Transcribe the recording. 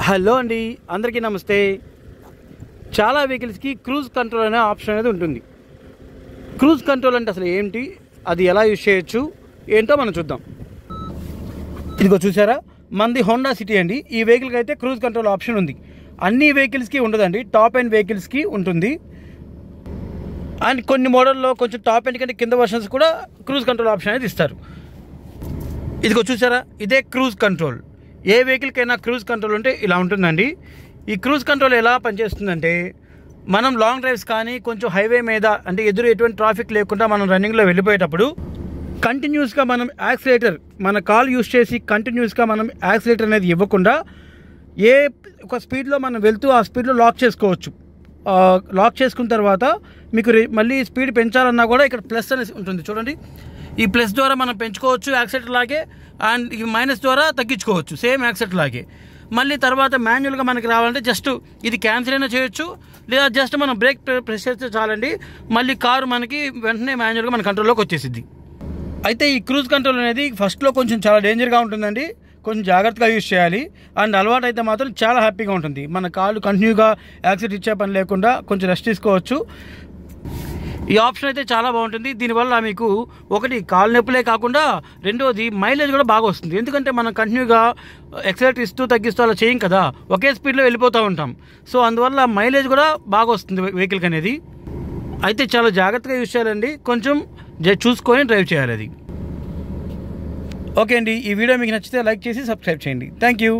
Hello అండి, అందరికీ నమస్తే. చాలా వెహికల్స్కి క్రూజ్ కంట్రోల్ అనే ఆప్షన్ అనేది ఉంటుంది. క్రూజ్ కంట్రోల్ అంటే అసలు ఏంటి, అది ఎలా యూజ్ చేయొచ్చు ఏంటో మనం చూద్దాం. ఇదిగో చూసారా, మనది హోండా సిటీ అండి. ఈ వెహికల్కి అయితే క్రూజ్ కంట్రోల్ ఆప్షన్ ఉంది. అన్ని వెహికల్స్కి ఉండదండి, టాప్ ఎండ్ వెహికల్స్కి ఉంటుంది. అండ్ కొన్ని మోడల్లో కొంచెం టాప్ ఎండ్ కంటే కింద వర్షన్స్ కూడా క్రూజ్ కంట్రోల్ ఆప్షన్ అనేది ఇస్తారు. ఇదిగో చూసారా, ఇదే క్రూజ్ కంట్రోల్. ఏ వెహికల్కైనా క్రూజ్ కంట్రోల్ ఉంటే ఇలా ఉంటుందండి. ఈ క్రూజ్ కంట్రోల్ ఎలా పనిచేస్తుందంటే, మనం లాంగ్ డ్రైవ్స్ కానీ కొంచెం హైవే మీద అంటే ఎదురు ఎటువంటి ట్రాఫిక్ లేకుండా మనం రన్నింగ్లో వెళ్ళిపోయేటప్పుడు కంటిన్యూస్గా మనం యాక్సిలేటర్, మన కాల్ యూస్ చేసి కంటిన్యూస్గా మనం యాక్సిలేటర్ అనేది ఇవ్వకుండా ఏ ఒక స్పీడ్లో మనం వెళ్తూ ఆ స్పీడ్లో లాక్ చేసుకోవచ్చు. లాక్ చేసుకున్న తర్వాత మీకు మళ్ళీ స్పీడ్ పెంచాలన్నా కూడా ఇక్కడ ప్లస్ అనేది ఉంటుంది చూడండి. ఈ ప్లస్ ద్వారా మనం పెంచుకోవచ్చు యాక్సిలేటర్ లాగే, అండ్ ఈ మైనస్ ద్వారా తగ్గించుకోవచ్చు సేమ్ యాక్సిలేటర్ లాగే. మళ్ళీ తర్వాత మాన్యువల్గా మనకి రావాలంటే జస్ట్ ఇది క్యాన్సిల్ అయినా చేయొచ్చు, లేదా జస్ట్ మనం బ్రేక్ ప్రెస్ చేస్తే చాలండి, మళ్ళీ కారు మనకి వెంటనే మాన్యువల్గా మన కంట్రోల్లోకి వచ్చేసిద్ది. అయితే ఈ క్రూజ్ కంట్రోల్ అనేది ఫస్ట్లో కొంచెం చాలా డేంజర్గా ఉంటుందండి, కొంచెం జాగ్రత్తగా యూజ్ చేయాలి. అండ్ అలవాటు అయితే మాత్రం చాలా హ్యాపీగా ఉంటుంది. మన కాళ్ళు కంటిన్యూగా యాక్సిలేటర్ ఇచ్చే పని లేకుండా కొంచెం రెస్ట్ తీసుకోవచ్చు. ఈ ఆప్షన్ అయితే చాలా బాగుంటుంది. దీనివల్ల మీకు ఒకటి కాలు నొప్పులే కాకుండా రెండోది మైలేజ్ కూడా బాగా వస్తుంది. ఎందుకంటే మనం కంటిన్యూగా యాక్సిలేటర్ ఇస్తూ తగ్గిస్తూ అలా చేయం కదా, ఒకే స్పీడ్లో వెళ్ళిపోతూ ఉంటాం. సో అందువల్ల మైలేజ్ కూడా బాగా వస్తుంది వెహికల్కి అనేది. అయితే చాలా జాగ్రత్తగా యూజ్ చేయాలండి, కొంచెం చూసుకొని డ్రైవ్ చేయాలి అది. ఓకే అండి, ఈ వీడియో మీకు నచ్చితే లైక్ చేసి సబ్స్క్రైబ్ చేయండి. Thank you.